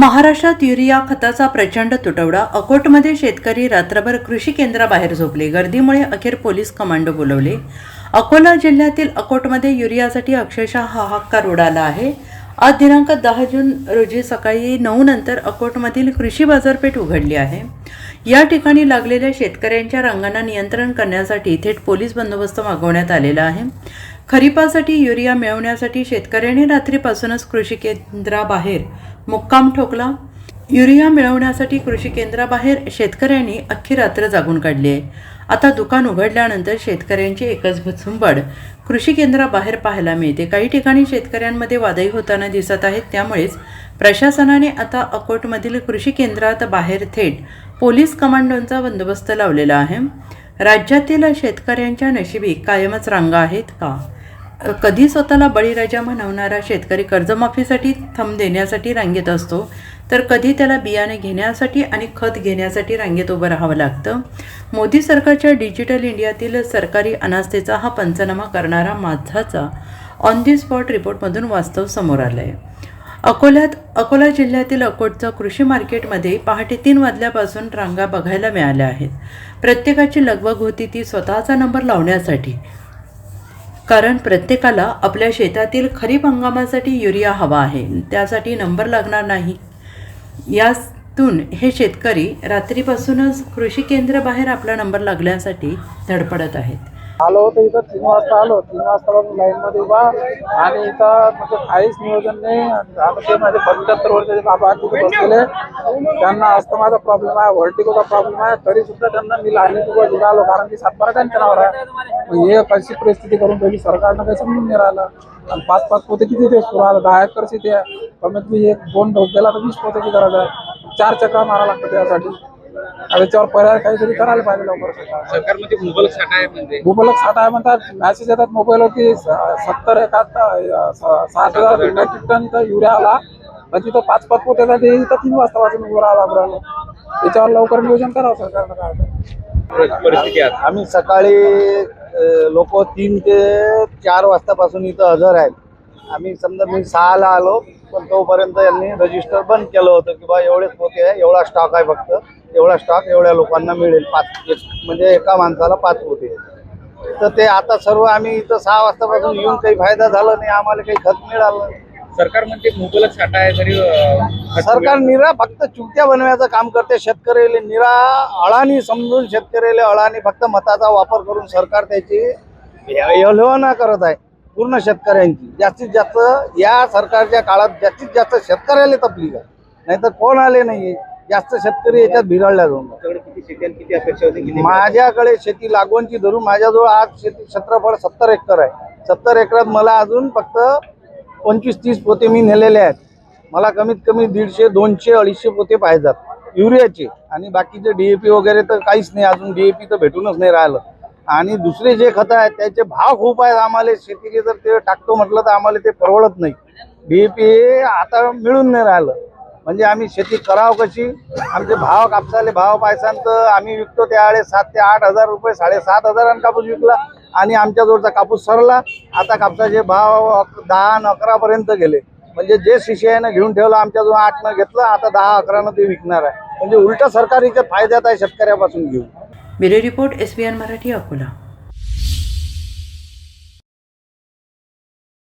महाराष्ट्रात युरिया खताचा प्रचंड तुटवडा. अकोटमध्ये शेतकरी रात्रभर कृषी केंद्राबाहेर झोपले. गर्दीमुळे अखेर पोलीस कमांडो बोलवले. अकोला जिल्ह्यातील अकोटमध्ये युरियासाठी अक्षरशः हाहाकार उडाला आहे. आज दिनांक 10 जून रोजी सकाळी 9 नंतर अकोटमधील कृषी बाजारपेठ उघडली आहे. या ठिकाणी लागलेल्या शेतकऱ्यांच्या रांगांना नियंत्रण करण्यासाठी थेट पोलीस बंदोबस्त मागवण्यात आलेला आहे. खरीपासाठी युरिया मिळवण्यासाठी शेतकऱ्यांनी रात्रीपासूनच कृषी केंद्राबाहेर मुक्काम ठोकला. युरिया मिळवण्यासाठी कृषी केंद्राबाहेर शेतकऱ्यांनी अख्खी रात्र जागून काढली आहे. आता दुकान उघडल्यानंतर शेतकऱ्यांची एकच झुंबड कृषी केंद्राबाहेर पाहायला मिळते. काही ठिकाणी शेतकऱ्यांमध्ये वादही होताना दिसत आहेत. त्यामुळेच प्रशासनाने आता अकोटमधील कृषी केंद्रात बाहेर थेट पोलीस कमांडोंचा बंदोबस्त लावलेला आहे. राज्यातील शेतकऱ्यांच्या नशिबी कायमच रांगा आहेत का? कधी स्वतःला बळीराजा म्हणवणारा शेतकरी कर्जमाफीसाठी थंब देण्यासाठी रांगेत असतो, तर कधी त्याला बियाणे घेण्यासाठी आणि खत घेण्यासाठी रांगेत उभं राहावं लागतं. मोदी सरकारच्या डिजिटल इंडियातील सरकारी अनास्थेचा हा पंचनामा करणारा माझाचा ऑन दी स्पॉट रिपोर्टमधून वास्तव समोर आलं आहे. अकोला जिल्ह्यातील अकोटच्या कृषी मार्केटमध्ये पहाटे 3 वाजल्यापासून रांगा बघायला मिळाल्या आहेत. प्रत्येकाची लगबग होती ती स्वतःचा नंबर लावण्यासाठी, कारण प्रत्येकाला आपल्या शेतातील खरीप हंगामासाठी युरिया हवा आहे. त्यासाठी नंबर लागणार नाही. यातून हे शेतकरी रात्रीपासूनच कृषी केंद्र बाहेर आपला नंबर लागण्यासाठी धडपडत आहेत. आलो होतो इथं 3 वाजता आलो. 3 वाजतापासून लाईनमध्ये उभा आणि इथं म्हणजे काहीच नियोजन नाही. आता ते माझे 75 वर्षाचे बाबा तिथे बसलेले, त्यांना अस्थमाचा प्रॉब्लेम आहे, व्हर्टिगोचा प्रॉब्लेम आहे, तरी सुद्धा त्यांना मी लाईनीत उभा घेऊन आलो, कारण की 7-12 टेन्शनावर आहे. हे कशी परिस्थिती करून ठेवली सरकारनं, काही समजून नाही राहिलं. आणि 5-5 पोते किती ते सुरू आलं, 10 एकर शेती आहे, कमीत कमी 1-2 डोस दिला तर 20 पोत्याची गरज आहे. 4 चक्रा मारा लागतं त्यासाठी. त्याच्यावर पर्याय काहीतरी करायला पाहिजे लवकर. सरकारमध्ये मुबलक साठा आहे, म्हणजे मुबलक साठा आहे म्हणतात. मॅसेज येतात मोबाईलवर की 70-71-60,000 मेट्रिक टन इथं युरिया आला, पण तिथं 5-5 पोत्यासाठी इथं 3 वाजता वाजून उभं राहावं लागलं. त्याच्यावर लवकर नियोजन करावं सरकारनं. काय परिस्थिती आहे? आम्ही सकाळी लोक 3 ते 4 वाजतापासून इथं हजर आहेत. आम्ही समजा मी 6ला आलो, पण तोपर्यंत यांनी रजिस्टर बंद केलं होतं की बा एवढेच पोते आहे, एवढा स्टॉक आहे, फक्त एवढा स्टॉक एवढ्या लोकांना मिळेल. 5 म्हणजे एका माणसाला 5 पोते. तर ते आता सर्व आम्ही इथं 6 वाजतापासून येऊन काही फायदा झाला नाही, आम्हाला काही खत मिळालं. सरकार म्हणते मुबलक साठा आहे, तरी सरकार निरा फक्त चुक्त्या बनवायचं काम करते. शेतकऱ्याला निरा अळानी समजून, शेतकऱ्याला अळानी फक्त मताचा वापर करून सरकार त्याची हेलवणा करत आहे पूर्ण शेतकऱ्यांची. जास्तीत जास्त या सरकारच्या काळात जास्तीत जास्त शेतकऱ्याला तकलीफ आहे, नाहीतर कोण आले नाही. जास्त शेतकरी याच्यात भिरळल्या जाऊन. किती शेती आणि किती अपेक्षा होती? माझ्याकडे शेती लागवणची धरून माझ्याजवळ आज शेती क्षेत्रफळ 70 एकर आहे. 70 एकरात मला अजून फक्त 25-30 पोते मी नेलेले आहेत. मला कमीत कमी 150, 200, 250 पोते पाहिजेत युरियाचे. आणि बाकीचे DAP वगैरे तर काहीच नाही, अजून DAP तर भेटूनच नाही राहिलं. आणि दुसरे जे खतं आहेत त्याचे भाव खूप आहेत. आम्हाला शेतीचे जर ते टाकतो म्हटलं तर आम्हाला ते परवडत नाही. DAP आता मिळून नाही राहिलं. म्हणजे आम्ही शेती करावं कशी? आमचे भाव, कापसाले भाव पायसान तर आम्ही विकतो त्यावेळेस 7 ते 8 हजार रुपये, 7,500 कापूस विकला. आणि आमच्याजवळचा कापूस सरला. आता कापसाचे भाव 10 आणि 11 पर्यंत गेले. म्हणजे जे शिष्यानं घेऊन ठेवलं आमच्याजवळ 8 घेतलं, आता 10-11 ते विकणार आहे. म्हणजे उलट सरकार याच्यात फायद्यात आहे शेतकऱ्यापासून घेऊन. Bureau report SBN Marathi, Akola.